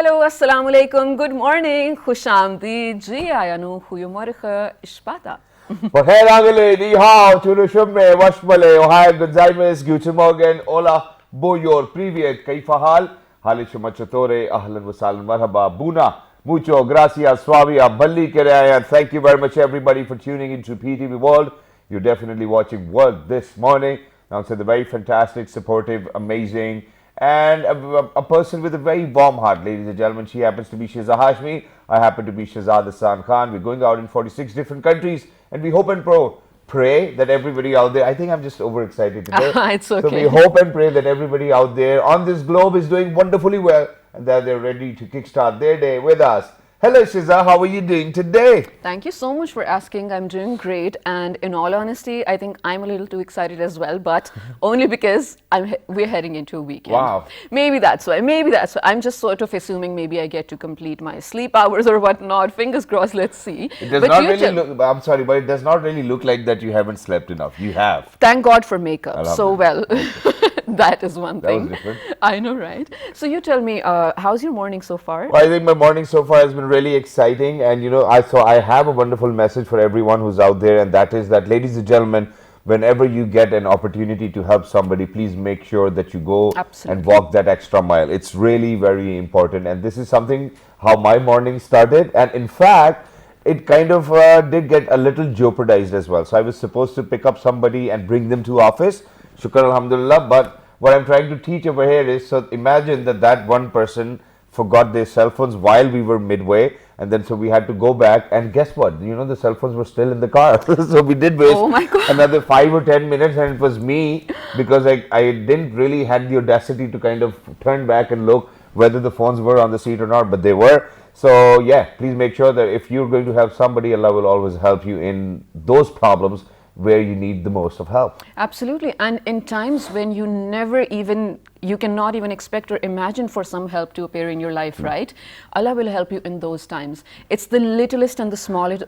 Hallo, assalamu alaikum, good morning, Khushamdi, Ji Ayanu, Goedemorgen, Ishbata. Woher Angele, Ni Hao, Chulushumme, Washmale, Ohio, Gonzalez, Guten Morgen, Hola, Boyor, Privet, Kaifahal, Halishumachatori, Ahlan Wasalan, Marhaba, Buna, Mucho, Gracias, Swavia, Balli Keraya, and thank you very much everybody for tuning into PTV World. You're definitely watching World this morning. Now, it's a very fantastic, supportive, amazing, and a person with a very warm heart, ladies and gentlemen. She happens to be Shiza Hashmi. I happen to be Shahzad Hassan Khan. We're going out in 46 different countries, and we hope and pray that everybody out there, I think I'm just overexcited today. It's okay. So we hope and pray that everybody out there on this globe is doing wonderfully well and that they're ready to kickstart their day with us. Hello Shiza, how are you doing today? Thank you so much for asking. I'm doing great, and in all honesty, I think I'm a little too excited as well, but only because we're heading into a weekend. Wow. Maybe that's why. I'm just sort of assuming maybe I get to complete my sleep hours or whatnot. Fingers crossed, let's see. It does not really look, I'm sorry, but it does not really look like that you haven't slept enough. You have. Thank God for makeup. So well. That is one thing. That was different. I know, right? So you tell me, how's your morning so far? Well, I think my morning so far has been really exciting, and you know, I have a wonderful message for everyone who's out there, and that is that, ladies and gentlemen, whenever you get an opportunity to help somebody, please make sure that you go and walk that extra mile. It's really very important, and this is something how my morning started, and in fact, it kind of did get a little jeopardized as well. So I was supposed to pick up somebody and bring them to office. Shukr alhamdulillah. But what I'm trying to teach over here is, so imagine that one person forgot their cell phones while we were midway, and then so we had to go back, and guess what? You know, the cell phones were still in the car. So we did waste another 5 or 10 minutes, and it was me, because I didn't really had the audacity to kind of turn back and look whether the phones were on the seat or not, but they were. So yeah, please make sure that if you're going to help somebody, Allah will always help you in those problems where you need the most of help. Absolutely. And in times when you cannot even expect or imagine for some help to appear in your life, right? Allah will help you in those times. It's the littlest and the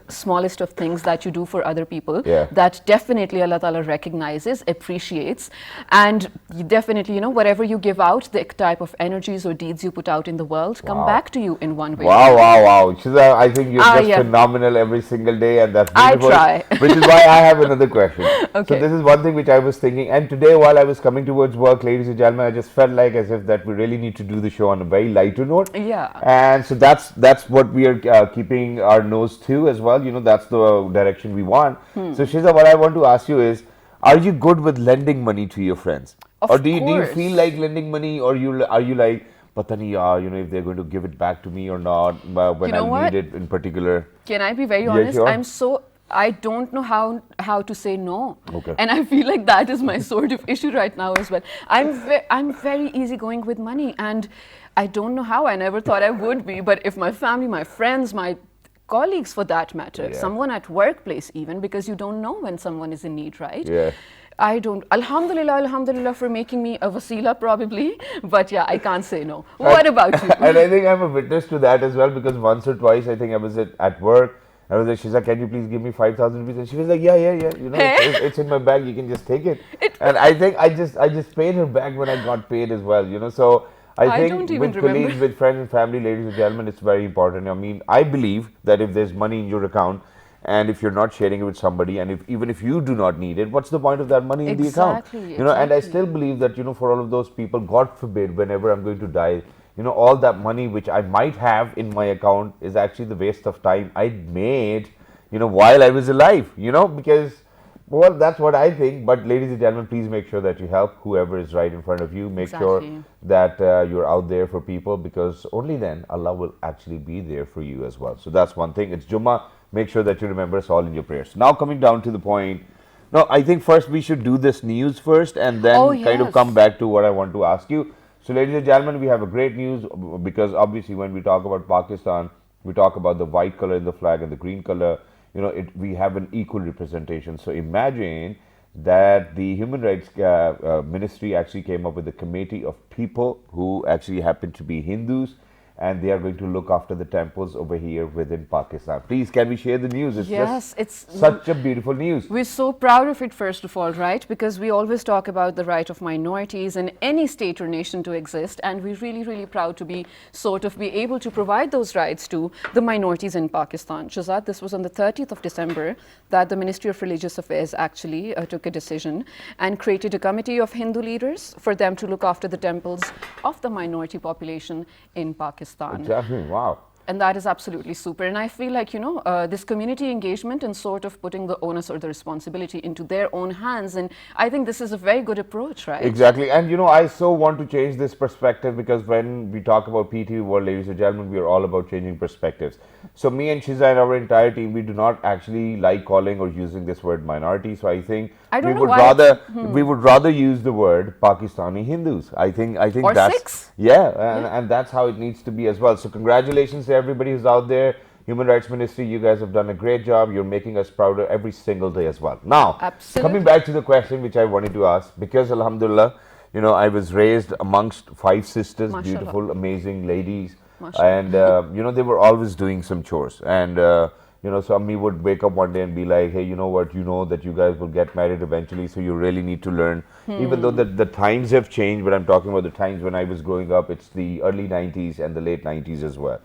smallest of things that you do for other people that definitely Allah Ta'ala recognizes, appreciates, and you definitely, you know, whatever you give out, the type of energies or deeds you put out in the world come back to you in one way. Wow. Shiza, I think you're just phenomenal every single day, and that's beautiful. I try. Which is why I have another question. Okay. So this is one thing which I was thinking, and today while I was coming towards work, ladies and gentlemen, I just felt like as if that we really need to do the show on a very lighter note. Yeah. And so that's what we are keeping our nose to as well. You know, that's the direction we want. So Shiza, what I want to ask you is, are you good with lending money to your friends? Or do you feel like lending money, or are you like, Patani, you know, if they're going to give it back to me or not, when I need it in particular? Can I be very honest? Yeah, sure. I don't know how to say no. Okay. And I feel like that is my sort of issue right now as well. I'm very easygoing with money, and I don't know how. I never thought I would be, but if my family, my friends, my colleagues for that matter, someone at workplace even, because you don't know when someone is in need, right? Yeah. I don't. Alhamdulillah for making me a wasila probably, but yeah, I can't say no. What about you? And I think I'm a witness to that as well, because once or twice I think I was at work. I was like, Shiza, can you please give me 5,000 rupees? And she was like, yeah. You know, it's in my bag. You can just take it. And I think I just paid her back when I got paid as well. You know, so I think with colleagues, with friends and family, ladies and gentlemen, it's very important. I mean, I believe that if there's money in your account, and if you're not sharing it with somebody, and even if you do not need it, what's the point of that money in the account? You know, and I still believe that, you know, for all of those people, God forbid, whenever I'm going to die, you know, all that money which I might have in my account is actually the waste of time I made, you know, while I was alive, you know, because, well, that's what I think. But ladies and gentlemen, please make sure that you help whoever is right in front of you. Make sure that you're out there for people, because only then Allah will actually be there for you as well. So that's one thing. It's Jummah. Make sure that you remember us all in your prayers. Now coming down to the point. No, I think first we should do this news first, and then kind of come back to what I want to ask you. So ladies and gentlemen, we have a great news, because obviously when we talk about Pakistan, we talk about the white color in the flag and the green color. You know, we have an equal representation. So imagine that the Human Rights Ministry actually came up with a committee of people who actually happen to be Hindus, and they are going to look after the temples over here within Pakistan. Please, can we share the news? It's Yes, just it's such a beautiful news. we're so proud of it, first of all, right? Because we always talk about the right of minorities in any state or nation to exist, and we're really, really proud to be be able to provide those rights to the minorities in Pakistan. Shazad, this was on the 30th of December that the Ministry of Religious Affairs actually took a decision and created a committee of Hindu leaders for them to look after the temples of the minority population in Pakistan. Exactly, wow. And that is absolutely super. And I feel like, this community engagement and sort of putting the onus or the responsibility into their own hands. And I think this is a very good approach, right? Exactly. And, I so want to change this perspective, because when we talk about PTV World, ladies and gentlemen, we are all about changing perspectives. So me and Shiza and our entire team, we do not actually like calling or using this word minority. So I think we would rather use the word Pakistani Hindus. I think or that's Sikhs. And that's how it needs to be as well. So congratulations to everybody who's out there. Human Rights Ministry, you guys have done a great job. You're making us prouder every single day as well. Now, coming back to the question which I wanted to ask, because Alhamdulillah, I was raised amongst 5 sisters, Mashallah. beautiful, amazing ladies. Mashallah. And, they were always doing some chores. And, so Ammi would wake up one day and be like, hey, you know what, that you guys will get married eventually, so you really need to learn. Even though the times have changed, but I'm talking about the times when I was growing up, it's the early 90s and the late 90s as well.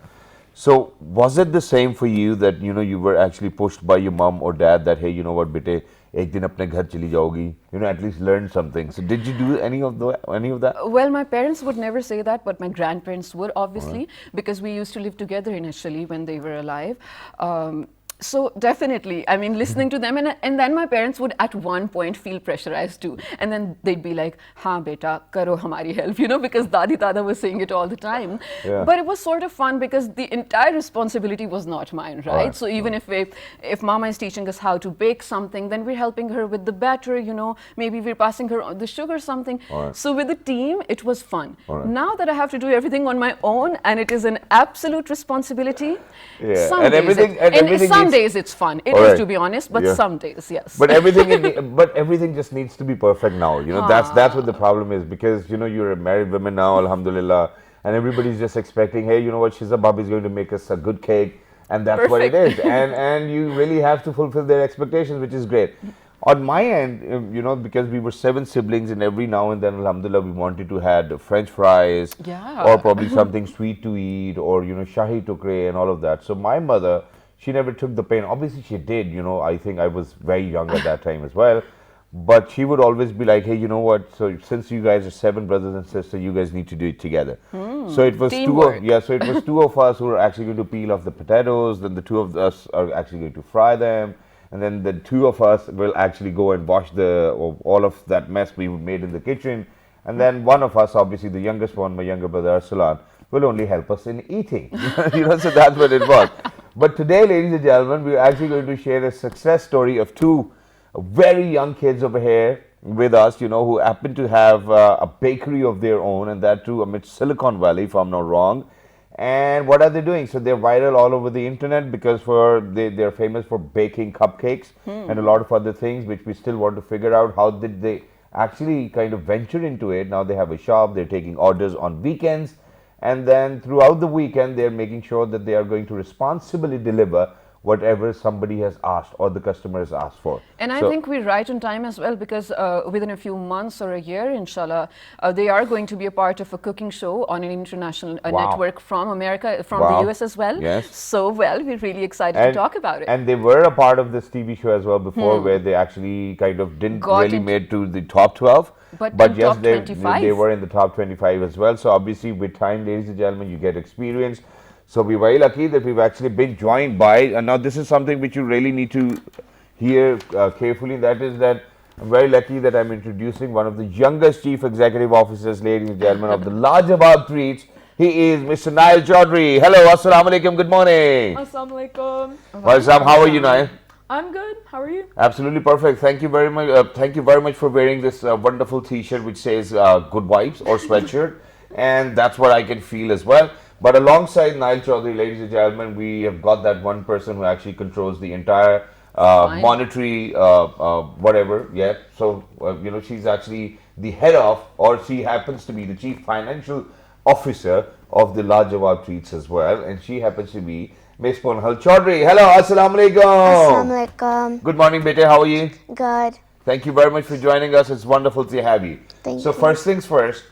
So was it the same for you that, you were actually pushed by your mom or dad that, hey, you know what, bete, ek din apne ghar chali jaogi, at least learn something. So did you do any of that? Well, my parents would never say that, but my grandparents would, obviously, because we used to live together initially when they were alive. So definitely, I mean, listening to them, and then my parents would at one point feel pressurized too, and then they'd be like, "Haan beta, karo hamari help," because Dadi Dada was saying it all the time. Yeah. But it was sort of fun because the entire responsibility was not mine, right? So even if Mama is teaching us how to bake something, then we're helping her with the batter, maybe we're passing her the sugar or something. So with the team, it was fun. Now that I have to do everything on my own, and it is an absolute responsibility. Yeah. Some days it's fun. It is, to be honest, but some days, yes. But everything just needs to be perfect now. That's what the problem is, because you're a married woman now, alhamdulillah, and everybody's just expecting, hey, you know what, Shiza Bhabhi is going to make us a good cake, and that's what it is. And you really have to fulfill their expectations, which is great. On my end, because we were 7 siblings, and every now and then, alhamdulillah, we wanted to have French fries, or probably something sweet to eat, or shahi tukre and all of that. So my mother, she never took the pain. Obviously she did, I think I was very young at that time as well. But she would always be like, hey, you know what, so since you guys are 7 brothers and sisters, you guys need to do it together. So it was two of us who were actually going to peel off the potatoes, then the 2 of us are actually going to fry them, and then the 2 of us will actually go and wash all of that mess we made in the kitchen. And then one of us, obviously the youngest one, my younger brother Arsalan, will only help us in eating. So that's what it was. But today, ladies and gentlemen, we're actually going to share a success story of 2 very young kids over here with us, who happen to have a bakery of their own, and that too amidst Silicon Valley, if I'm not wrong. And what are they doing? So they're viral all over the internet because they're famous for baking cupcakes and a lot of other things, which we still want to figure out how did they actually kind of venture into it. Now they have a shop, they're taking orders on weekends, and then throughout the weekend they're making sure that they are going to responsibly deliver whatever somebody has asked or the customer has asked for. And I think we're right on time as well, because within a few months or a year, inshallah, they are going to be a part of a cooking show on an international network from America, from the US as well. Yes. So, we're really excited to talk about it. And they were a part of this TV show as well before, where they actually kind of didn't really made to the top 12. But yes, they were in the top 25 as well. So obviously with time, ladies and gentlemen, you get experience. So we're very lucky that we've actually been joined by, and now this is something which you really need to hear carefully, that is that I'm very lucky that I'm introducing one of the youngest chief executive officers, ladies and gentlemen, of the Lajawab Treats. He is Mr. Nail Chaudhary. Hello, assalamu alaikum, good morning. Assalamu alaikum. Welcome, how are you, Nail? I'm good. How are you? Absolutely perfect. Thank you very much. Thank you very much for wearing this wonderful T-shirt which says "Good Vibes" or sweatshirt, and that's what I can feel as well. But alongside Nail Chaudhary, ladies and gentlemen, we have got that one person who actually controls the entire monetary whatever. Yeah. So she's actually the head of, or she happens to be the chief financial officer of the Lajawab treats as well, and she happens to be Miss Punhal Chaudhary. Hello, Assalamu Alaikum. Assalamu alaikum. Good morning, bete. How are you? Good. Thank you very much for joining us. It's wonderful to have you. Thank so you. first things first,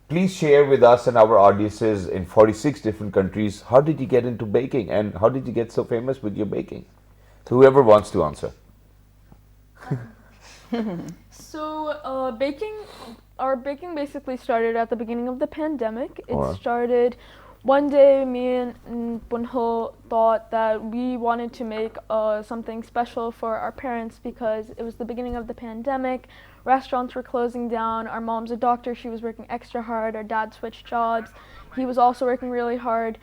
please share with us and our audiences in 46 different countries, how did you get into baking and how did you get so famous with your baking? So whoever wants to answer. So, our baking basically started at the beginning of the pandemic. It Alright. started one day, me and Punho thought that we wanted to make something special for our parents because it was the beginning of the pandemic. Restaurants were closing down. Our mom's a doctor. She was working extra hard. Our dad switched jobs. He was also working really hard.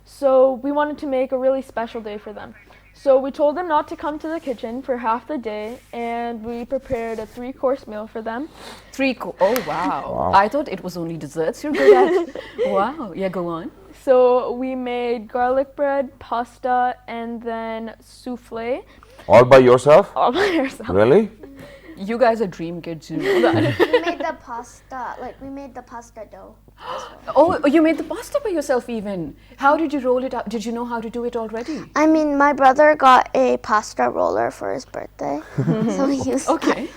So we wanted to make a really special day for them. So we told them not to come to the kitchen for half the day, and we prepared a 3-course meal for them. Oh, wow. Wow. I thought it was only desserts you're good at. Wow. Yeah, go on. So we made garlic bread, pasta, and then souffle All by yourself? all by ourselves. Really? You guys are dream kids, you know that. We made the pasta, we made the pasta dough. Oh, you made the pasta by yourself even. How did you roll it out? Did you know how to do it already? I mean, my brother got a pasta roller for his birthday, so we used Okay.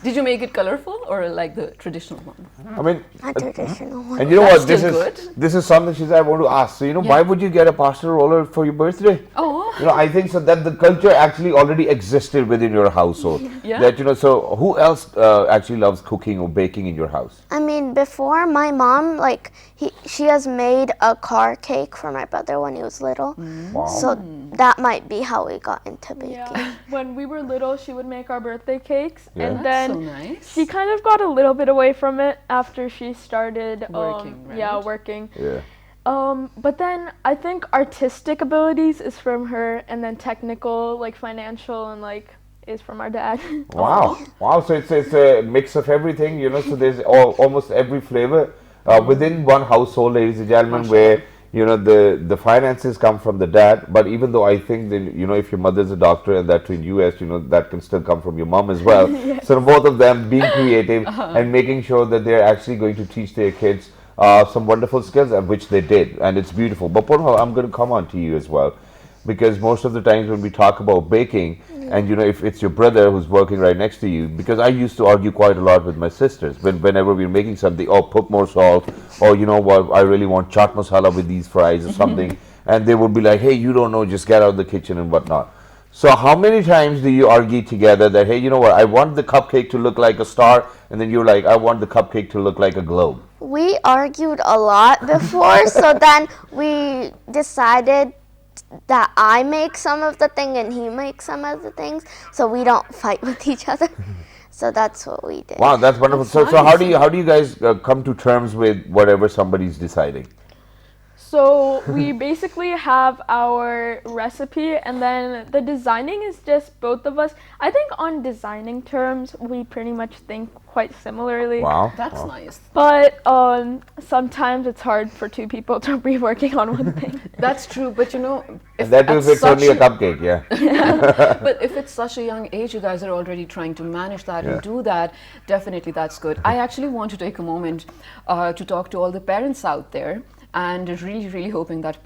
Did you make it colorful or like the traditional one? I mean, a traditional one. and you know That's what? This still is good. this is something she said I want to ask. So why would you get a pasta roller for your birthday? Oh. I think so that the culture actually already existed within your household. Yeah. That so who else actually loves cooking or baking in your house? I mean, before my mom, she has made a car cake for my brother when he was little, Wow. so that might be how we got into baking. Yeah. When we were little, she would make our birthday cakes, Yeah. and That's then so nice. she kind of got a little bit away from it after she started Working, Yeah, right? working. Yeah. But then I think artistic abilities is from her, and then technical, like financial, and is from our dad. Wow. Wow. So it's a mix of everything, So there's almost every flavor within one household, ladies and gentlemen, where the finances come from the dad. But even though I think that if your mother's a doctor and that too in US, that can still come from your mom as well. Yes. So both of them being creative and making sure that they're actually going to teach their kids some wonderful skills, and which they did, and it's beautiful. But Punhal, I'm going to come on to you as well, because most of the times when we talk about baking, and if it's your brother who's working right next to you, because I used to argue quite a lot with my sisters whenever we were making something, put more salt, or what, I really want chaat masala with these fries or something, and they would be like, hey, you don't know, just get out of the kitchen and whatnot. So how many times do you argue together that, hey, you know what, I want the cupcake to look like a star, and then you're like, I want the cupcake to look like a globe? We argued a lot before, so then we decided that I make some of the thing and he makes some of the things, so we don't fight with each other. So that's what we did. Wow, that's wonderful. That's So nice. how do you guys come to terms with whatever somebody's deciding? So we basically have our recipe, and then the designing is just both of us. I think on designing terms, we pretty much think quite similarly. Wow. That's wow. nice. But sometimes it's hard for two people to be working on one thing. That's true, but if That too, at if it's such only a cupcake, yeah. But if it's such a young age, you guys are already trying to manage that Yeah. and do that, definitely that's good. I actually want to take a moment to talk to all the parents out there, and really, really hoping that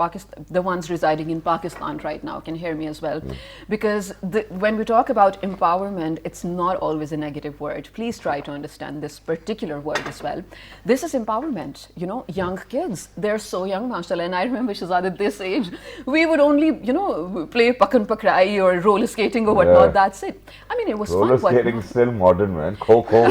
the ones residing in Pakistan right now can hear me as well. Because when we talk about empowerment, it's not always a negative word. Please try to understand this particular word as well. This is empowerment, young kids. They're so young, mashallah. And I remember, Shahzad, at this age, we would only, play pakan pakrai or roller skating or whatnot. Yeah. That's it. I mean, it was Roller fun. skating is still modern, man. Coco.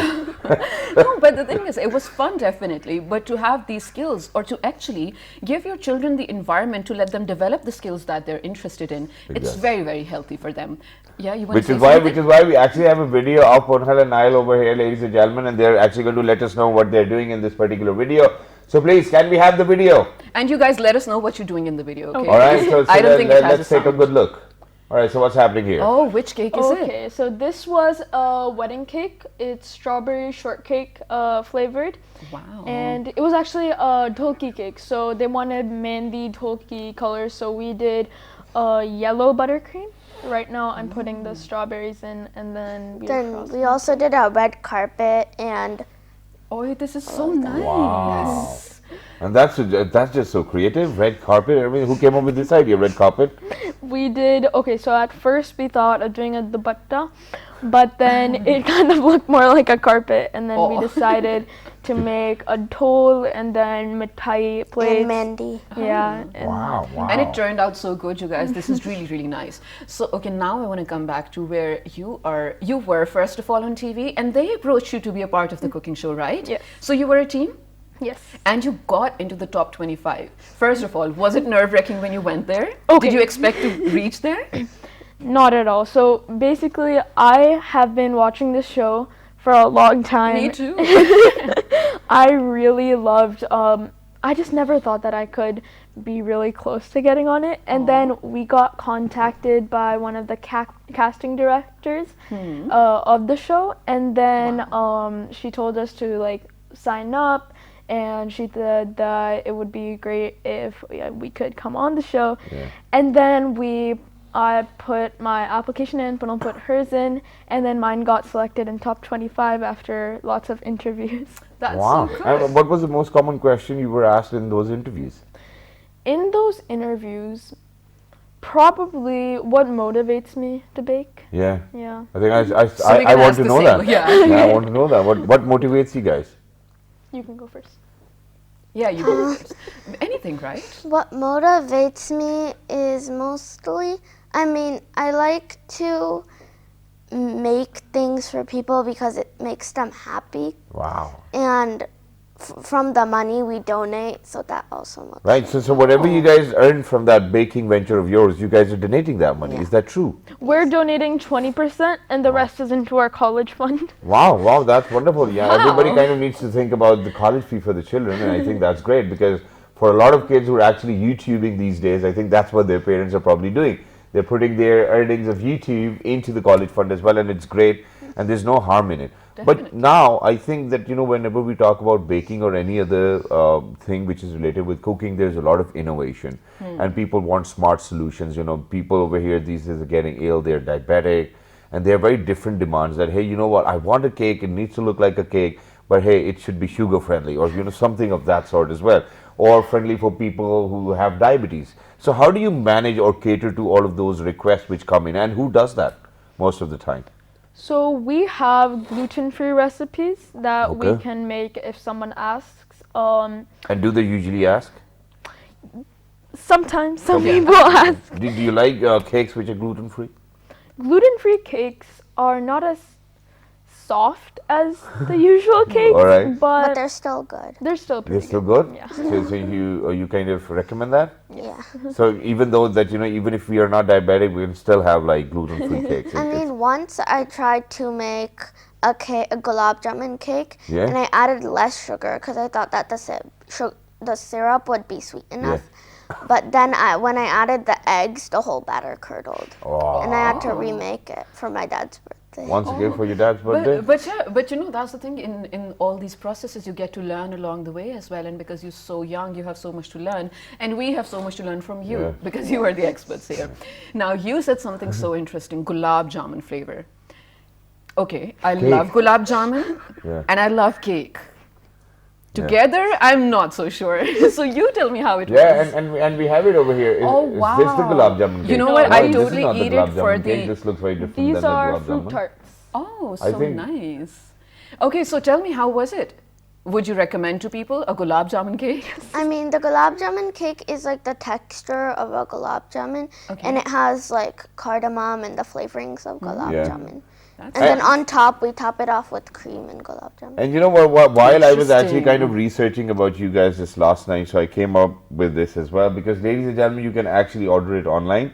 No, but the thing is, it was fun, definitely. But to have these skills, or to actually give your children the environment to let them develop the skills that they're interested in, it's Exactly. very, very healthy for them. Yeah, you want Which to is say why something? we actually have a video of Punhal and Nile over here, ladies and gentlemen, and they're actually going to let us know what they're doing in this particular video. So please, can we have the video? And you guys let us know what you're doing in the video, okay? All right, so I don't think it has let's a take a sound. good look. All right, so what's happening here? Oh, which cake is it? Okay, so this was a wedding cake. It's strawberry shortcake flavored. Wow. And it was actually a dholki cake. So they wanted mehndi dholki colors. So we did yellow buttercream. Right now I'm putting the strawberries in, and then Then we also did a red carpet, and Oh, this is so nice. Wow. And that's just so creative. Red carpet. I mean, who came up with this idea? Red carpet. We did, okay, so at first we thought of doing a dupatta, but then it kind of looked more like a carpet, and then we decided to make a dhol and then mithai plates. And Mandy. Yeah. And Wow, wow. And it turned out so good, you guys. This is really, really nice. So, okay, now I want to come back to where you were first of all on TV, and they approached you to be a part of the cooking show, right? Yes. So you were a team? Yes. And you got into the top 25. First of all, was it nerve-wracking when you went there? Okay. Did you expect to reach there? Not at all. So basically, I have been watching this show for a long time. Me too. I really loved, I just never thought that I could be really close to getting on it. And then we got contacted by one of the casting directors of the show. And then she told us to like sign up. And she said that it would be great if we could come on the show. Yeah. And then I put my application in, Punal put hers in, and then mine got selected in top 25 after lots of interviews. That's Wow. so good. And what was the most common question you were asked in those interviews? In those interviews, probably what motivates me to bake. Yeah. Yeah. I think So we I can want ask to the know same. that. Yeah. Yeah, I want to know that. What motivates you guys? You can go first. Yeah, you go first. Anything, right? What motivates me is mostly, I mean, I like to make things for people because it makes them happy. Wow. And from the money we donate, so that also motivates. Right. So whatever you guys earn from that baking venture of yours, you guys are donating that money. Yeah. Is that true? We're donating 20% and the rest is into our college fund. Wow, that's wonderful. Yeah, Wow. everybody kind of needs to think about the college fee for the children, and I think that's great because for a lot of kids who are actually YouTubing these days, I think that's what their parents are probably doing. They're putting their earnings of YouTube into the college fund as well, and it's great, and there's no harm in it. But Definitely. now I think that, you know, whenever we talk about baking or any other thing which is related with cooking, there's a lot of innovation and people want smart solutions. You know, people over here these days are getting ill, they're diabetic, and they have very different demands that, hey, you know what, I want a cake, it needs to look like a cake, but hey, it should be sugar friendly, or, you know, something of that sort as well, or friendly for people who have diabetes. So how do you manage or cater to all of those requests which come in, and who does that most of the time? So we have gluten-free recipes that we Okay. can make if someone asks. And do they usually ask? Sometimes some people ask. Do you like cakes which are gluten free? Gluten-free cakes are not as soft as the usual cakes, All right. But but they're still good. they're still They're pretty still good. good. Yeah. So you kind of recommend that? Yeah. So even though that, you know, even if we are not diabetic, we can still have like gluten free cakes. I mean, once I tried to make a Gulab Jamun cake, Yeah. and I added less sugar because I thought that the syrup would be sweet enough. But then when I added the eggs, the whole batter curdled, and I had to remake it for my dad's birthday. Once again for your dad's birthday. But you know, that's the thing, in all these processes you get to learn along the way as well, and because you're so young you have so much to learn, and we have so much to learn from you. Yeah. Because you are the experts here. Now you said something so interesting, Gulab Jamun flavor. Okay, I love Gulab Jamun Yeah. and I love cake. Together, I'm not so sure. So you tell me how it Yeah, was. and we have it over here. Is this the wow. Gulab Jamun cake? You know No, what? I this is totally not the eat Gulab it for Jamun cake. the. This looks very different These than the are Gulab fruit Jamun. tarts. Oh, I so think- nice. Okay, so tell me, how was it? Would you recommend to people a Gulab Jamun cake? I mean, the Gulab Jamun cake is like the texture of a Gulab Jamun, Okay. and it has like cardamom and the flavorings of Gulab Yeah. Jamun. That's And then on top, we top it off with cream and Gulab Jamun. And you know what? While I was actually kind of Interesting. researching about you guys this last night, so I came up with this as well. Because, ladies and gentlemen, you can actually order it online.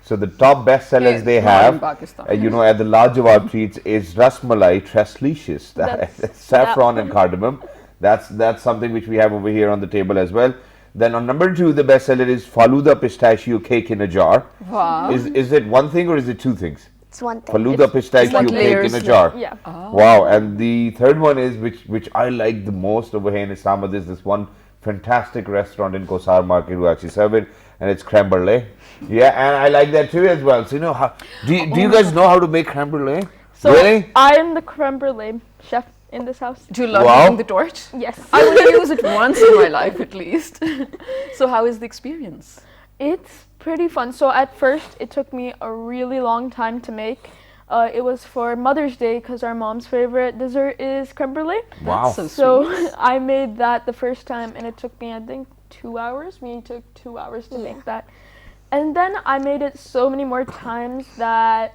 So the top best sellers Yeah, they not have, in Pakistan. you know, at the large of our treats is Rasmalai Treslicious, That's- saffron and cardamom. That's something which we have over here on the table as well. Then on number 2, the best seller is Faluda pistachio cake in a jar. Wow. Is it one thing or is it two things? It's one thing. Faluda pistachio like cake layers, in a jar. Yeah. Wow, and the third one is which I like the most over here in Islamabad. There's this one fantastic restaurant in Kosar Market who actually serve it, and it's creme brulee. Yeah, and I like that too as well. So you know, do you guys know how to make creme brulee? So Really? I am the creme brulee chef in this house. Do you love Wow. using the torch? Yes. I want to use it once in my life at least. So how is the experience? It's pretty fun. So at first, it took me a really long time to make. It was for Mother's Day because our mom's favorite dessert is creme brulee. Wow. So So sweet. I made that the first time, and it took me, I think, 2 hours. We took 2 hours to make that. And then I made it so many more times that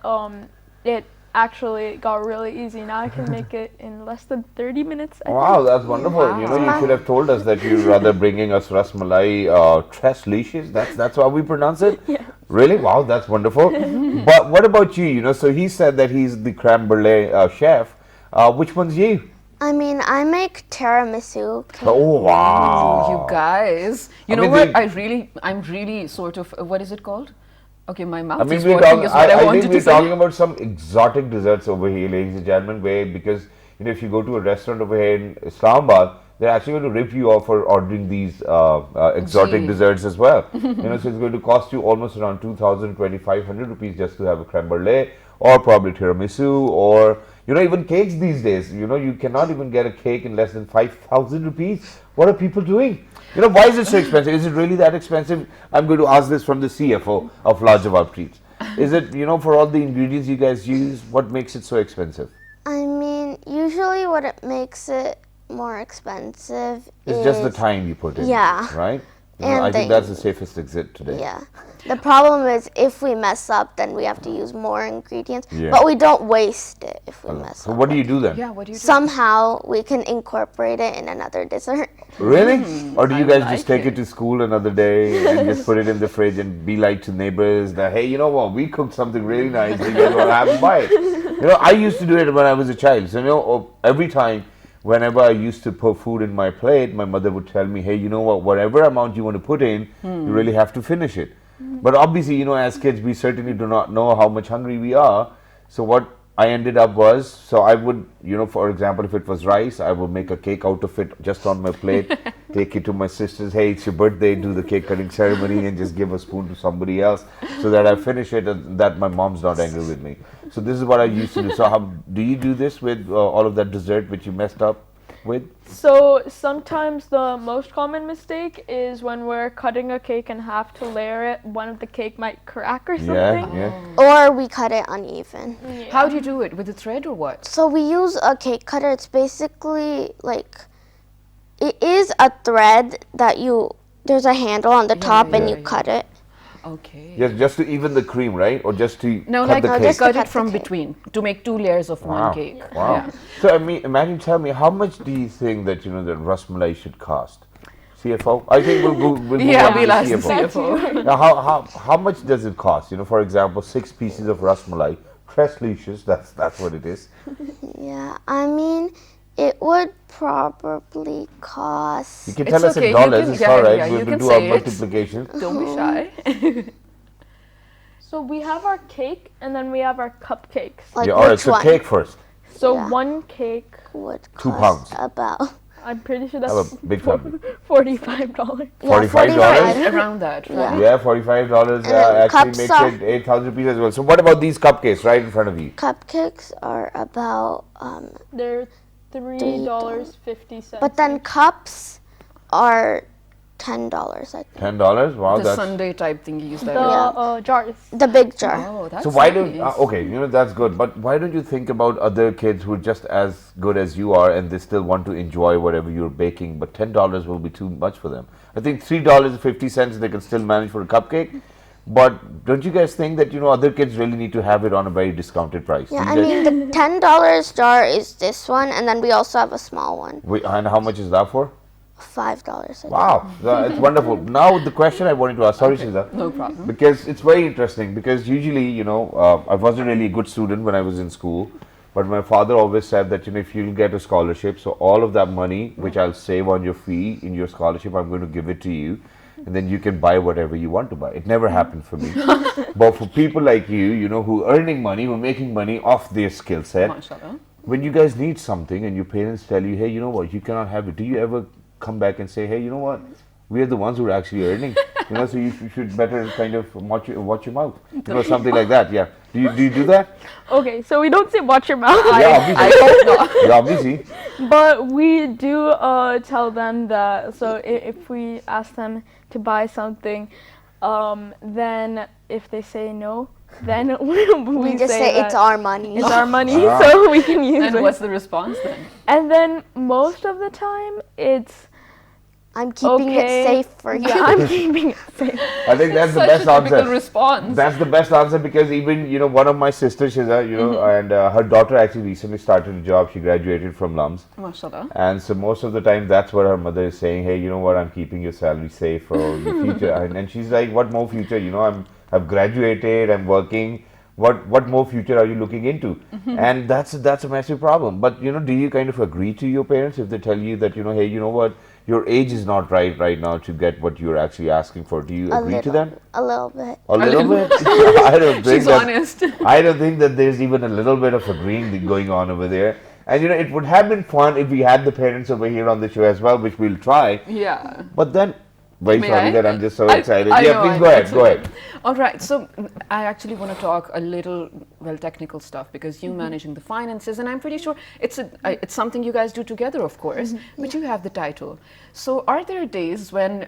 it actually got really easy. Now I can make it in less than 30 minutes. I Wow, that's wonderful. Wow. You know, you should have told us that you're rather bringing us rasmalai tres leashes. That's how we pronounce it? Yeah. Really? Wow, that's wonderful. But what about you? You know, so he said that he's the creme brulee chef. Which one's you? I mean, I make tiramisu. Oh, wow. You guys, you I know mean, what? they- I'm really sort of, what is it called? Okay, my mouth I mean, is we're working talking, is what I I wanted think to we're say. talking about some exotic desserts over here, ladies and gentlemen, because, you know, if you go to a restaurant over here in Islamabad, they're actually going to rip you off for ordering these exotic Gee. desserts as well. You know, so it's going to cost you almost around 2,000, 2,500 rupees just to have a creme brulee, or probably tiramisu, or, you know, even cakes these days. You know, you cannot even get a cake in less than 5,000 rupees. What are people doing? You know, why is it so expensive? Is it really that expensive? I'm going to ask this from the CFO of Lajawab Treats. Is it, you know, for all the ingredients you guys use, what makes it so expensive? I mean, usually what it makes it more expensive It's is just the time you put in. Yeah. Right? You know, And I think the- that's the safest exit today. Yeah. The problem is if we mess up, then we have to use more ingredients. Yeah. But we don't waste it if we mess So up. what do you do then? Yeah, what do you do? Somehow we can incorporate it in another dessert. Really? Or do you I guys like just take it to school another day and just put it in the fridge and be like to neighbors that, hey, you know what, we cooked something really nice, you guys want to have a bite? You know, I used to do it when I was a child. So, you know, every time, whenever I used to put food in my plate, my mother would tell me, hey, you know what, whatever amount you want to put in, you really have to finish it. But obviously, you know, as kids, we certainly do not know how much hungry we are. So what I ended up was, so I would, you know, for example, if it was rice, I would make a cake out of it just on my plate, take it to my sisters, hey, it's your birthday, do the cake cutting ceremony and just give a spoon to somebody else so that I finish it and that my mom's not angry with me. So this is what I used to do. So how do you do this with all of that dessert which you messed up with? So sometimes the most common mistake is when we're cutting a cake and have to layer it, one of the cake might crack or something. Yeah. Or we cut it uneven. How do you do it? With a thread or what? So we use a cake cutter. It's basically like, it is a thread that there's a handle on the top and you cut it. Okay. Yes, just to even the cream, right? Or just to No, cut like the cake? just to cut cut it the from cake. between to make 2 layers of Wow. one cake. Wow. Yeah. So I mean, imagine, tell me, how much do you think that, you know, that rasmalai should cost? CFO? I think we'll move Yeah, on to we'll the ask the CFO. CFO. Now, how much does it cost? You know, for example, 6 pieces of rasmalai, tres leashes, that's what it is. Yeah, I mean, it would probably cost. You can It's tell us okay, in you dollars, can- it's yeah, all right. yeah, We'll you can do our say it. multiplication. Don't be shy. So we have our cake and then we have our cupcakes. Like Yeah, all right, which so one cake first. So Yeah. one cake, would 2 cost pounds. about I'm pretty sure Have that's a big family. $45. yeah, $45? Around that, right? Yeah. Yeah, $45 then actually cups makes are- it 8,000 rupees as well. So what about these cupcakes right in front of you? Cupcakes are about, They're $3.50. but then cups are $10, I think. $10? Wow, The that's... Sunday type thingies that the are. jars. The big jar. Oh, that's So why don't nice. okay, you know, that's good, but why don't you think about other kids who are just as good as you are and they still want to enjoy whatever you're baking, but $10 will be too much for them. I think $3.50 they can still manage for a cupcake, but don't you guys think that, you know, other kids really need to have it on a very discounted price? Yeah, Do I you guys- mean, the $10 jar is this one, and then we also have a small one, Wait, and how much is that for? $5, I think. Wow, it's wonderful. Now the question I wanted to ask, sorry Shiza, No problem. because it's very interesting, because usually, you know, I wasn't really a good student when I was in school, but my father always said that, you know, if you'll get a scholarship, so all of that money which I'll save on your fee in your scholarship, I'm going to give it to you, and then you can buy whatever you want to buy. It never happened for me. But for people like you know, who are earning money, who are making money off their skill set, Mashallah. when you guys need something and your parents tell you, hey, you know what, you cannot have it, do you ever come back and say, hey, you know what, we are the ones who are actually earning, you know, so you should better kind of watch your mouth, you know, something like that. Yeah, do you do that? Okay, so we don't say watch your mouth. Yeah, obviously. I hope not. Yeah, obviously. But we do tell them that, so if we ask them to buy something, then if they say no, then we just say say that it's our money. it's our money, Ah. so we can use And it. what's the response then? And then most of the time, it's I'm keeping okay. it safe for you. Yeah, I'm keeping it safe. I think that's the Such best a typical answer. response. That's the best answer because even one of my sisters, Shiza, and her daughter actually recently started a job. She graduated from LUMS, Mashallah. and so most of the time that's what her mother is saying. Hey, you know what? I'm keeping your salary safe for the future. And she's like, what more future? I've graduated. I'm working. What more future are you looking into? And that's a massive problem. But do you kind of agree to your parents if they tell you that hey, you know what? Your age is not right now to get what you're actually asking for. Do you agree to them? A little bit. A little bit? I don't think She's that, honest. I don't think that there's even a little bit of agreeing going on over there. And it would have been fun if we had the parents over here on the show as well, which we'll try. Yeah. But then, very May sorry I? that I'm just so I- excited. I Yeah, know, please I go know, ahead. it's Go okay. ahead. All right, so I actually want to talk a little, technical stuff because you managing the finances, and I'm pretty sure it's something you guys do together, of course, but you have the title. So are there days when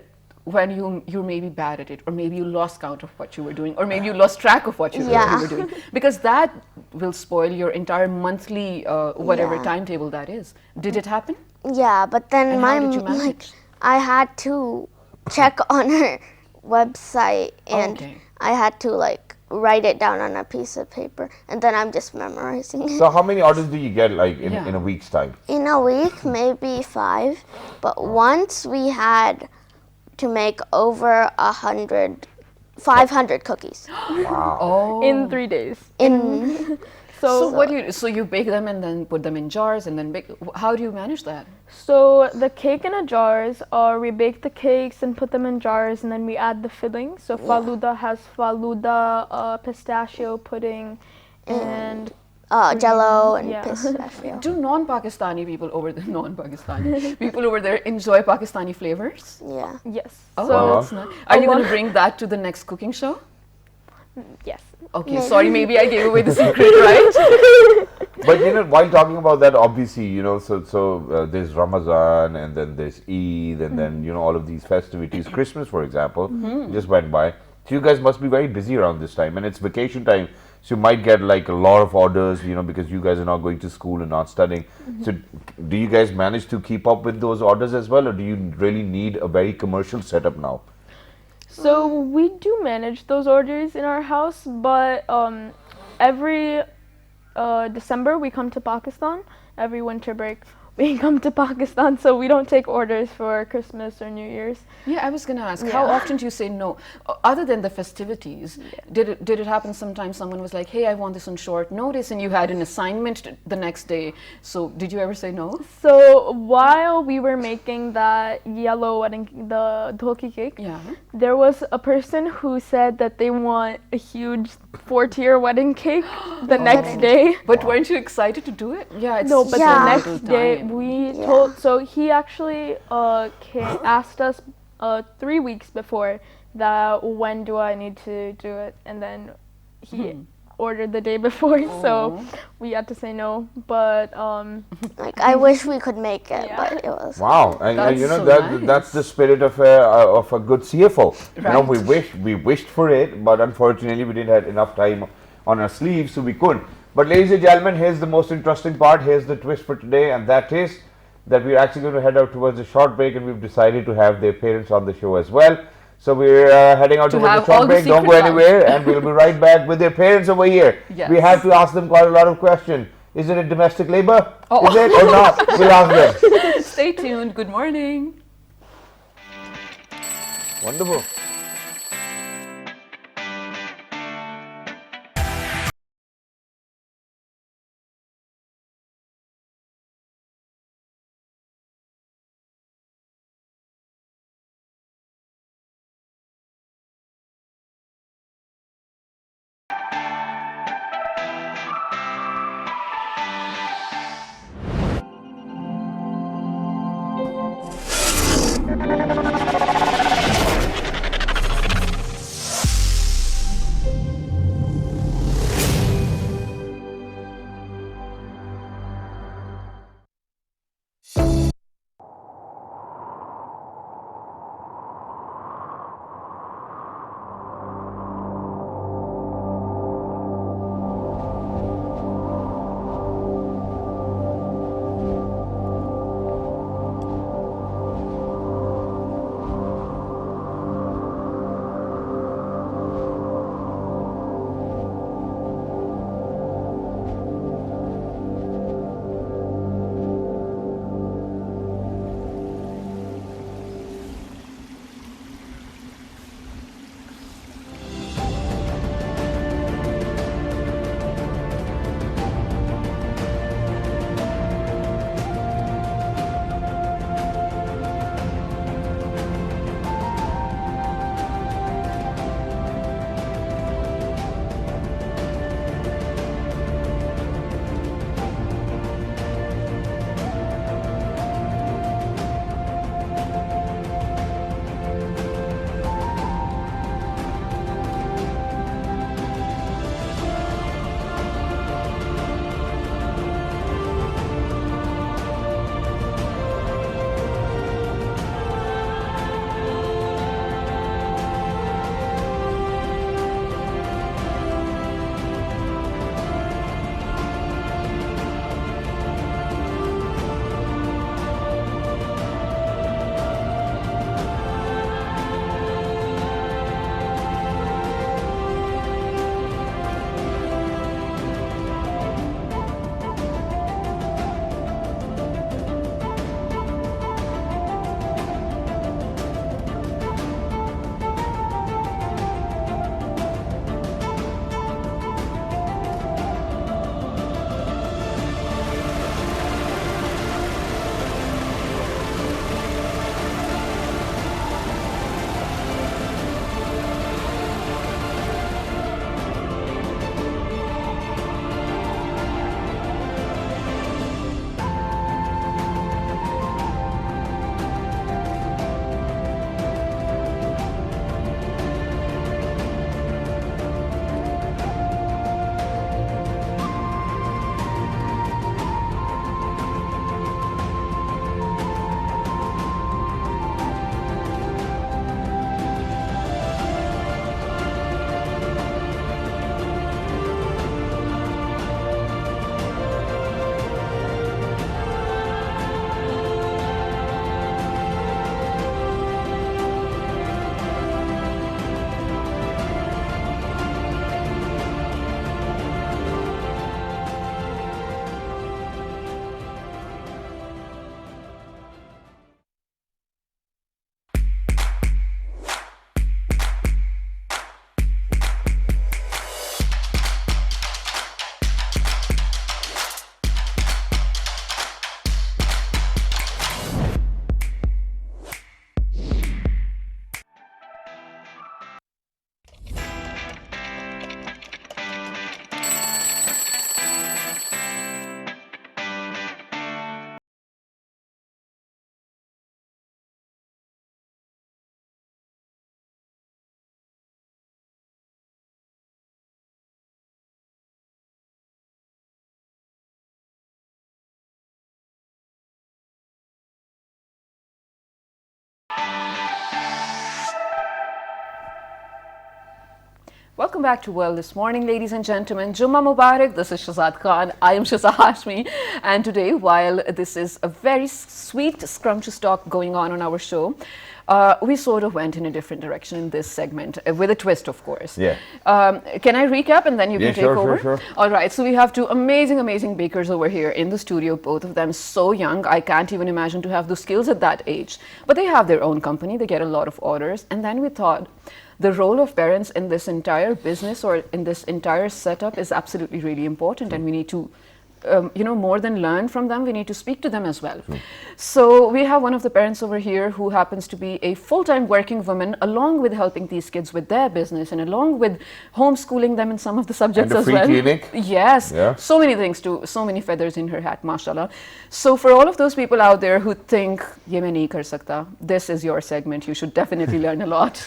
you're maybe bad at it, or maybe you lost count of what you were doing, or maybe you lost track of what you Yeah. were doing? Because that will spoil your entire monthly, whatever Yeah. timetable that is. Did it happen? Yeah, but then And my how did you manage? I had to check on her website and Okay. I had to write it down on a piece of paper and then I'm just memorizing it. So how many orders do you get in Yeah. a week's time? In a week, maybe 5, but once we had to make over 500 cookies. Wow. Oh. In 3 days. In So what do you? So you bake them and then put them in jars and then bake. How do you manage that? So the cake in a jars, we bake the cakes and put them in jars, and then we add the filling. So Faluda has Faluda, pistachio pudding, and Jello and Yeah. pistachio. Do non-Pakistani people over the non-Pakistani people over there enjoy Pakistani flavors? Yeah. yes. Oh, So that's nice. Are you a going lot- to bring that to the next cooking show? yes. Okay, Maybe. sorry, maybe I gave away the secret, right? But while talking about that, obviously, so there's Ramadan and then there's Eid and then all of these festivities. Christmas, for example, just went by. So you guys must be very busy around this time, and it's vacation time. So you might get a lot of orders, because you guys are not going to school and not studying. So do you guys manage to keep up with those orders as well, or do you really need a very commercial setup now? So we do manage those orders in our house, but every December we come to Pakistan. Every winter break we come to Pakistan, so we don't take orders for Christmas or New Year's. Yeah, I was going to ask, how Yeah. often do you say no? Other than the festivities, did it happen sometimes someone was like, hey, I want this on short notice, and you had an assignment the next day. So did you ever say no? So while we were making that yellow wedding, the dhoki cake, Yeah. there was a person who said that they want a huge 4-tier wedding cake the next day. But weren't you excited to do it? Yeah, it's No, but Yeah. the so next little day time. we Yeah. told. So he actually asked us 3 weeks before that when do I need to do it, and then he ordered the day before, so we had to say no. But I wish we could make it, Yeah. but it was. Wow, and That's so that's nice. the spirit of a good CFO. Right. We wished for it, but unfortunately we didn't have enough time on our sleeves, so we couldn't. But ladies and gentlemen, here's the most interesting part. Here's the twist for today, and that is that we're actually going to head out towards a short break, and we've decided to have their parents on the show as well. So we're heading out To towards have a short all the break. Don't go secret anywhere, and we'll be right back with their parents over here. Yes. We have to ask them quite a lot of questions. Is it a domestic labor? Oh. Is it or not? We'll ask them. Stay tuned. Good morning. Wonderful. Welcome back to Well This Morning, ladies and gentlemen. Jummah Mubarak, this is Shazad Khan. I am Shaza Hashmi. And today, while this is a very sweet, scrumptious talk going on our show, we sort of went in a different direction in this segment, with a twist, of course. Yeah. Can I recap and then you can take over? Sure. All right, so we have two amazing bakers over here in the studio, both of them so young. I can't even imagine to have those skills at that age. But they have their own company, they get a lot of orders. And then we thought, the role of parents in this entire business or in this entire setup is absolutely really important, and we need to more than learn from them, we need to speak to them as well. So we have one of the parents over here who happens to be a full-time working woman, along with helping these kids with their business and along with homeschooling them in some of the subjects and as free well. Clinic. Yes, yeah. So many things too, so many feathers in her hat, mashallah. So for all of those people out there who think, ye main nahi kar sakta, this is your segment, you should definitely learn a lot.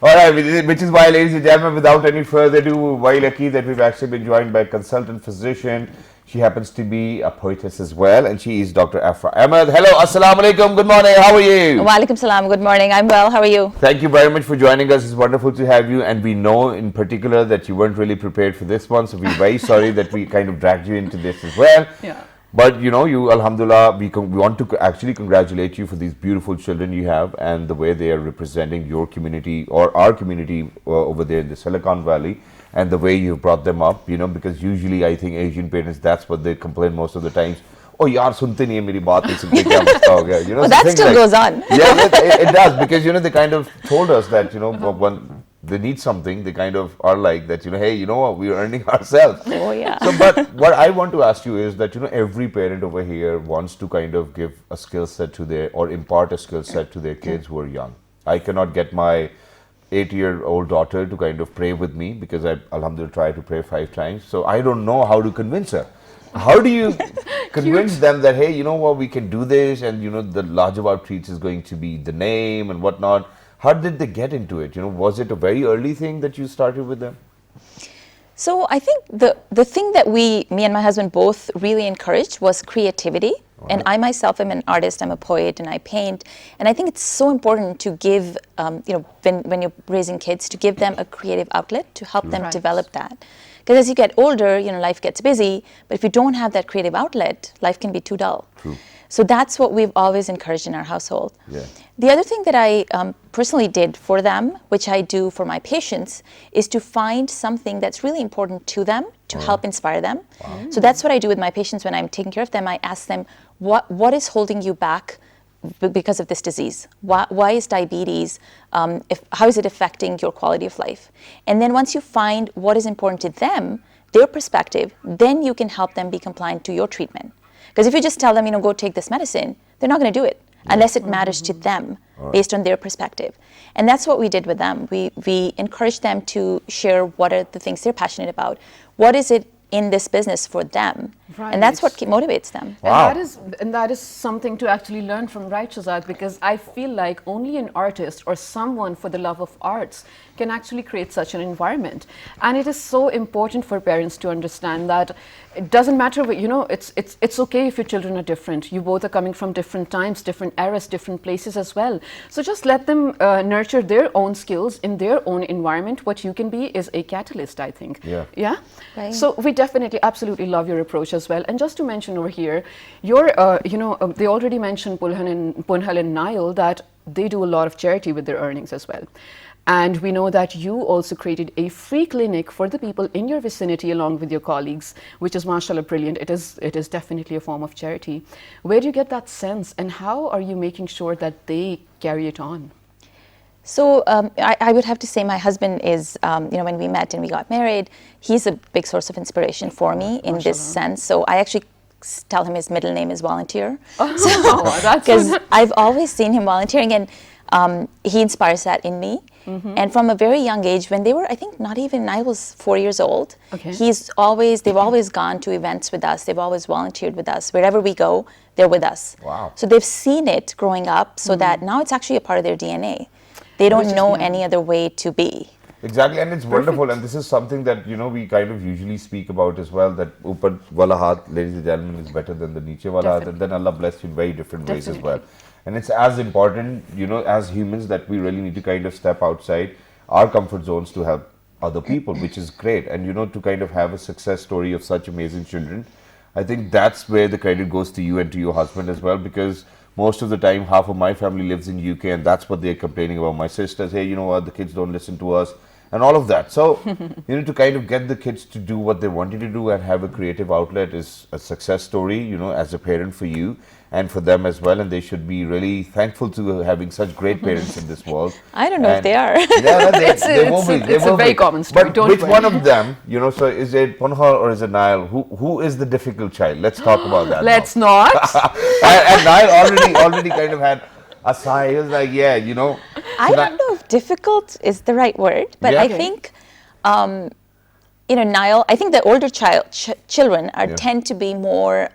All right, which is why, ladies and gentlemen, without any further ado, very lucky that we've actually been joined by a consultant physician. She happens to be a poetess as well, and she is Dr. Afra Ahmed. Hello, assalamu alaikum, good morning, how are you? Walaikum salam, good morning, I'm well, how are you? Thank you very much for joining us. It's wonderful to have you, and we know in particular that you weren't really prepared for this one, so we're very sorry that we kind of dragged you into this as well. Yeah. But you know, you, alhamdulillah, we want to actually congratulate you for these beautiful children you have and the way they are representing your community or our community over there in the Silicon Valley, and the way you've brought them up, you know, because usually I think Asian parents, that's what they complain most of the times. Oh, yaar, sunte nahi hai meri baat, sunte kya masla ho gaya. You know, Well, that still goes on. Yeah, it does, because, you know, they kind of told us that, you know, when they need something, they kind of are like that, you know, hey, you know what, we're earning ourselves. Oh, yeah. So, but what I want to ask you is that, you know, every parent over here wants to kind of give a skill set to their, or impart a skill set to their kids who are young. I cannot get my 8-year-old daughter to kind of pray with me because I, alhamdulillah, try to pray 5 times. So I don't know how to convince her. How do you convince them that, hey, you know what, we can do this, and, you know, the Lajawab Treats is going to be the name and whatnot. How did they get into it? You know, was it a very early thing that you started with them? So I think the thing that me and my husband both really encouraged was creativity. Right. And I myself am an artist, I'm a poet, and I paint. And I think it's so important to give, you know, when you're raising kids, to give them a creative outlet to help them develop that. Because as you get older, you know, life gets busy, but if you don't have that creative outlet, life can be too dull. True. So that's what we've always encouraged in our household. Yeah. The other thing that I personally did for them, which I do for my patients, is to find something that's really important to them to help inspire them. Wow. So that's what I do with my patients when I'm taking care of them. I ask them, what is holding you back because of this disease? Why is diabetes, how is it affecting your quality of life? And then once you find what is important to them, their perspective, then you can help them be compliant to your treatment. Because if you just tell them, you know, go take this medicine, they're not going to do it unless it matters to them based on their perspective. And that's what we did with them. We encouraged them to share what are the things they're passionate about. What is it in this business for them? Right. And that's what motivates them. Wow. And that is something to actually learn from, right, Shazad? Because I feel like only an artist or someone for the love of arts can actually create such an environment. And it is so important for parents to understand that it doesn't matter what, you know, it's okay if your children are different. You both are coming from different times, different eras, different places as well. So just let them nurture their own skills in their own environment. What you can be is a catalyst, I think. Yeah. Yeah? Right. So we definitely, absolutely love your approach as well. And just to mention over here, your, you know, they already mentioned Punhal and Nile that they do a lot of charity with their earnings as well. And we know that you also created a free clinic for the people in your vicinity along with your colleagues, which is mashallah brilliant. It is definitely a form of charity. Where do you get that sense, and how are you making sure that they carry it on? So I would have to say my husband is, you know, when we met and we got married, he's a big source of inspiration for me in this sense. So I actually tell him his middle name is volunteer. Because I've always seen him volunteering, and he inspires that in me. And from a very young age, when they were, I think not even, I was 4 years old, they've always gone to events with us, they've always volunteered with us. Wherever we go, they're with us. Wow. So they've seen it growing up, so that now it's actually a part of their DNA. They don't know any other way to be. Exactly, and it's wonderful, and this is something that, you know, we kind of usually speak about as well, that upar wala haath, ladies and gentlemen, is better than the niche wala haath, and then Allah bless you in very different ways as well. And it's as important, you know, as humans, that we really need to kind of step outside our comfort zones to help other people, which is great. And, you know, to kind of have a success story of such amazing children, I think that's where the credit goes to you and to your husband as well, because most of the time, half of my family lives in UK, and that's what they're complaining about. My sisters, hey, you know what, the kids don't listen to us, and all of that. So, you know, to kind of get the kids to do what they wanted to do and have a creative outlet is a success story, you know, as a parent for you and for them as well. And they should be really thankful to having such great parents in this world. I don't know if they are. Yeah, they will be. It's a very common story. But which one of them, you know, so is it Punhal or is it Nile? Who is the difficult child? Let's talk about that. Let's now. not. And Nile already kind of had a sigh. He was like, yeah, you know. I don't know if difficult is the right word, but I think, you know, Nile, I think the older children tend to be more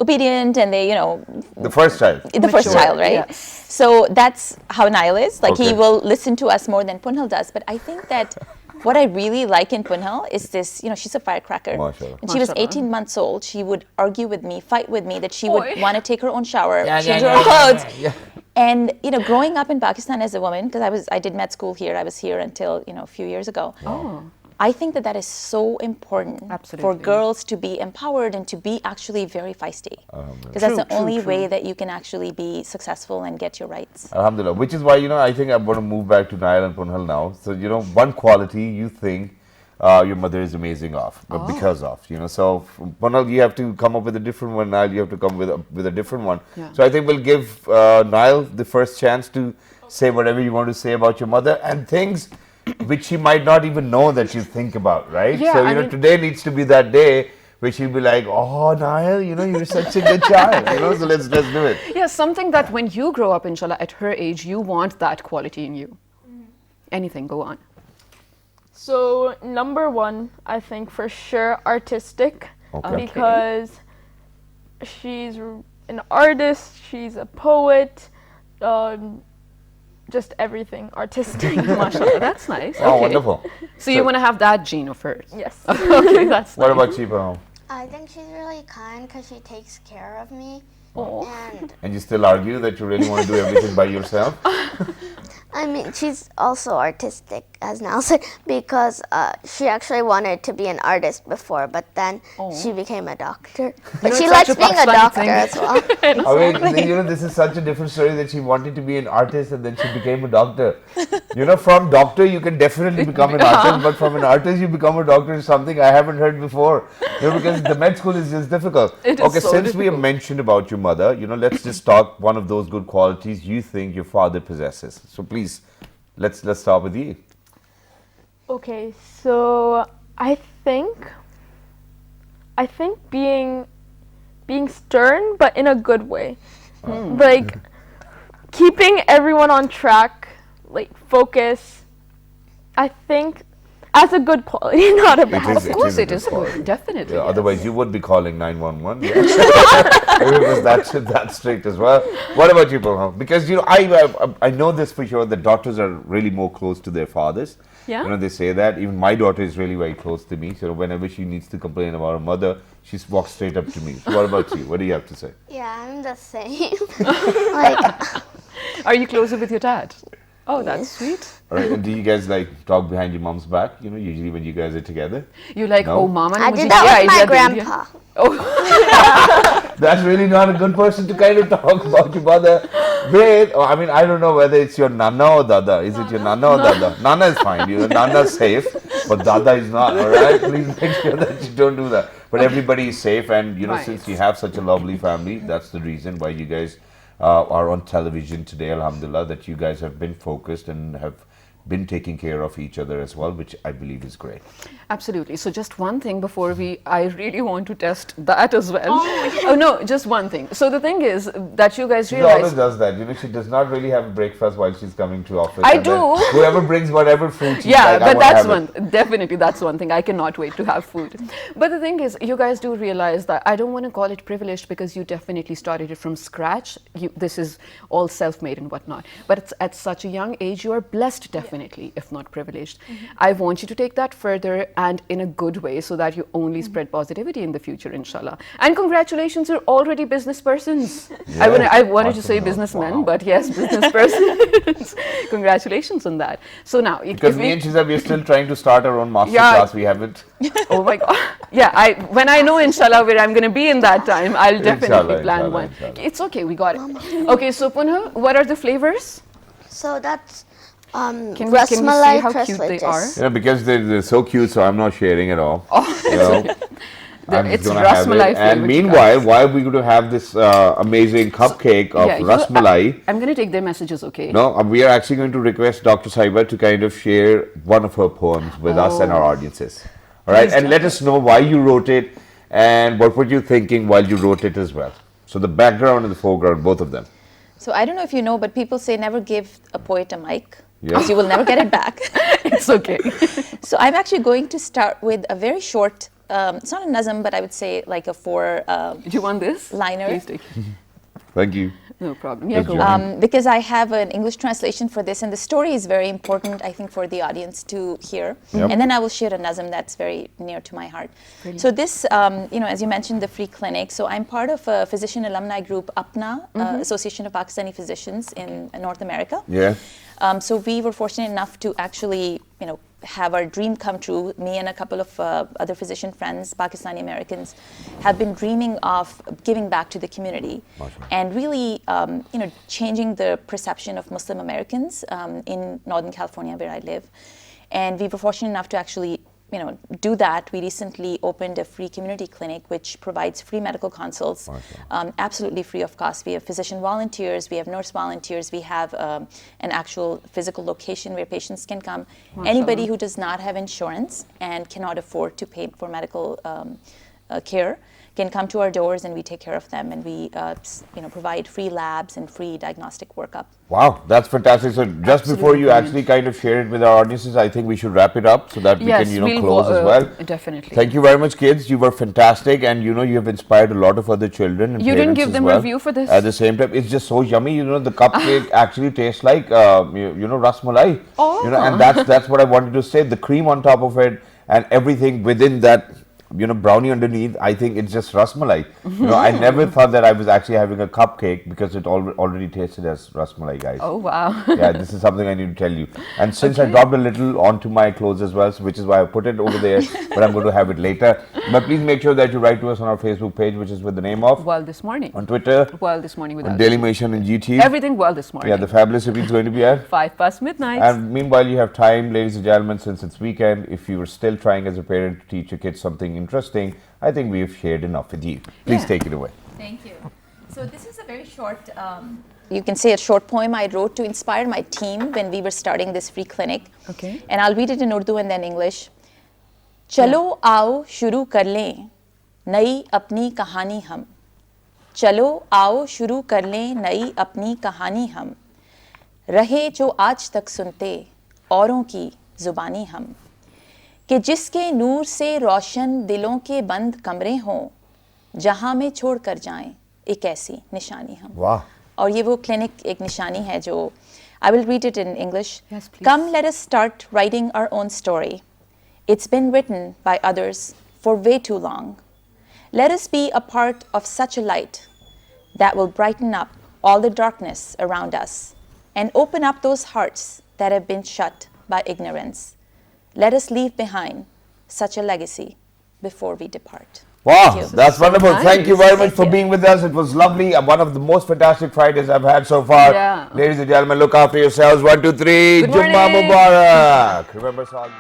obedient, and they, you know. The first child. The first child, right? Yes. So that's how Nile is. Like, he will listen to us more than Punhal does. But I think that what I really like in Punhal is this, she's a firecracker. Mashallah. When she was Mashallah. 18 months old, she would argue with me, fight with me, that she would Oi. want to take her own shower, change her clothes. Yeah. And, growing up in Pakistan as a woman, because I did med school here, I was here until, a few years ago. Oh. I think that is so important for Absolutely. girls to be empowered and to be actually very feisty. Because that's True, the only true, way true. that you can actually be successful and get your rights. Alhamdulillah. Which is why, I think I'm going to move back to Nail and Punhal now. So, one quality you think your mother is amazing of, but because of, So, Punhal, you have to come up with a different one. Nail, you have to come with a different one. Yeah. So, I think we'll give Nail the first chance to say whatever you want to say about your mother and things which she might not even know that you think about, right? Yeah, so, I mean- today needs to be that day where she'll be like, oh, Nail, you're such a good child, so let's do it. Yeah, something that when you grow up, inshallah, at her age, you want that quality in you. Anything, go on. So number one, I think for sure artistic, Okay. because she's an artist, she's a poet, just everything artistic. Mashallah, that's nice. Oh, Okay. wonderful. So you want to have that gene of hers. Yes. Okay, that's What nice. about you, Paham? I think she's really kind because she takes care of me. Oh. And And you still argue that you really want to do everything by yourself? I mean, she's also artistic, as Nal said, because she actually wanted to be an artist before, but then she became a doctor. But know, she it's likes such a being a Pakistani doctor thing. as well. I mean, this is such a different story that she wanted to be an artist and then she became a doctor. From doctor you can definitely become an artist, but from an artist you become a doctor is something I haven't heard before. Because the med school is just difficult. It is Okay, so since we have difficult. mentioned about your mother, let's just talk one of those good qualities you think your father possesses. So please, let's start with you. Okay, so I think being stern, but in a good way. Like keeping everyone on track, like focus. I think as a good quality, not a bad. Of course a it is quality. good, definitely. Yeah, yes. otherwise you would be calling 911. Yeah. If it was that strict as well. What about you, Paham? Because I know this for sure that daughters are really more close to their fathers. Yeah. They say that. Even my daughter is really very close to me. So whenever she needs to complain about her mother, she walks straight up to me. So what about you? What do you have to say? Yeah, I'm the same. Like, Are you closer with your dad? Oh, that's sweet. All right. And do you guys talk behind your mom's back? Usually when you guys are together. You like, No. oh, mama ne I mujhe did that ye with my idea de diya." grandpa. That's really not a good person to kind of talk about your mother with. I mean, I don't know whether it's your nana or dada. Is it your nana or dada? Nana is fine. Nana's safe, but dada is not. All right, please make sure that you don't do that. But everybody is safe, and Right. since you have such a lovely family, that's the reason why you guys are on television today. Alhamdulillah, that you guys have been focused and have been taking care of each other as well, which I believe is great. Absolutely. So just one thing before I really want to test that as well. Oh no, just one thing. So the thing is that you guys She always realize. does that. She does not really have breakfast while she's coming to office. I and then do. Whoever brings whatever food she's Yeah, like, I but wanna that's have it. definitely that's one thing. I cannot wait to have food. But the thing is, you guys do realize that I don't want to call it privileged because you definitely started it from scratch. This is all self-made and whatnot. But it's at such a young age, you are blessed definitely, if not privileged. I want you to take that further and in a good way so that you only spread positivity in the future, inshallah. And congratulations, you're already business persons. I wanted to say Awesome. businessmen, Wow. but yes, business persons. Congratulations on that. So now, Because me and Shiza, we're still trying to start our own master Yeah. class. We haven't. oh my God. Yeah, when I know, inshallah, where I'm going to be in that time, I'll definitely Inshallah, plan inshallah, one. inshallah. It's okay, we got it. Okay, so Punha, what are the flavors? So that's Can we rasmalai see how cute they are? crisplages. Because they're so cute, so I'm not sharing at all. Oh, I'm just it's gonna have rasmalai it. And flavored, meanwhile, guys. while we're going to have this amazing cupcake of rasmalai, I'm going to take their messages, okay? no, we are actually going to request Dr. Saiba to kind of share one of her poems with us and our audiences. All right, Please and do. let us know why you wrote it and what were you thinking while you wrote it as well. So the background and the foreground, both of them. So I don't know if you know, but people say never give a poet a mic Yeah. because you will never get it back. It's okay. So I'm actually going to start with a very short, it's not a nazm, but I would say like a four Do you want this? liner. Please take. Thank you. No problem. Yeah, Yes, go Jamun. on. Because I have an English translation for this, and the story is very important, I think, for the audience to hear. Yep. And then I will share a nazm that's very near to my heart. So this, as you mentioned, the free clinic. So I'm part of a physician alumni group, APNA, Association of Pakistani Physicians in North America. Yeah. So we were fortunate enough to actually, have our dream come true. Me and a couple of other physician friends, Pakistani Americans, have been dreaming of giving back to the community and really, changing the perception of Muslim Americans in Northern California, where I live. And we were fortunate enough to actually, do that. We recently opened a free community clinic which provides free medical consults, absolutely free of cost. We have physician volunteers, we have nurse volunteers, we have an actual physical location where patients can come. Anybody who does not have insurance and cannot afford to pay for medical care can come to our doors, and we take care of them, and we provide free labs and free diagnostic workup. Wow, that's fantastic. So just before you actually kind of share it with our audiences, I think we should wrap it up so that we Yes, can, we'll close go, as well. Definitely. Thank you very much, kids. You were fantastic, and you have inspired a lot of other children and You didn't parents give as them well. review for this? At the same time, it's just so yummy. The cupcake actually tastes like ras malai. Oh. And that's what I wanted to say. The cream on top of it and everything within that. Brownie underneath, I think it's just ras malai. I never thought that I was actually having a cupcake because it already tasted as ras malai, guys. Oh, wow. Yeah, this is something I need to tell you. And since I dropped a little onto my clothes as well, so which is why I put it over there, but I'm going to have it later. But please make sure that you write to us on our Facebook page, which is with the name of Well, this morning. on Twitter, Well, this morning with on us. Daily Mission and GT. Everything well this morning. Yeah, the fabulous repeat is going to be at 5 past midnight. and meanwhile, you have time, ladies and gentlemen, since it's weekend, if you are still trying as a parent to teach your kids something interesting, I think we have shared enough with you. Please take it away. Thank you. So this is a very short, you can say a short poem I wrote to inspire my team when we were starting this free clinic. Okay. And I'll read it in Urdu and then English. Chalo aao shuru kar lein नई अपनी कहानी हम चलो आओ शुरू कर लें नई अपनी कहानी हम रहे जो आज तक सुनते औरों की जुबानी हम कि जिसके नूर से रोशन दिलों के बंद कमरे हों जहां में छोड़ कर जाएं एक ऐसी निशानी हम वाह और ये वो क्लिनिक एक निशानी है जो I will read it in English. Yes, please. Come, let us start writing our own story. It's been written by others for way too long. Let us be a part of such a light that will brighten up all the darkness around us and open up those hearts that have been shut by ignorance. Let us leave behind such a legacy before we depart. Wow, that's so wonderful. nice. Thank you very much Thank for you. being with us. It was lovely. One of the most fantastic Fridays I've had so far. Yeah. Ladies and gentlemen, look after yourselves. 1, 2, 3. Good Jummah morning. Mubarak. Remember, Saad.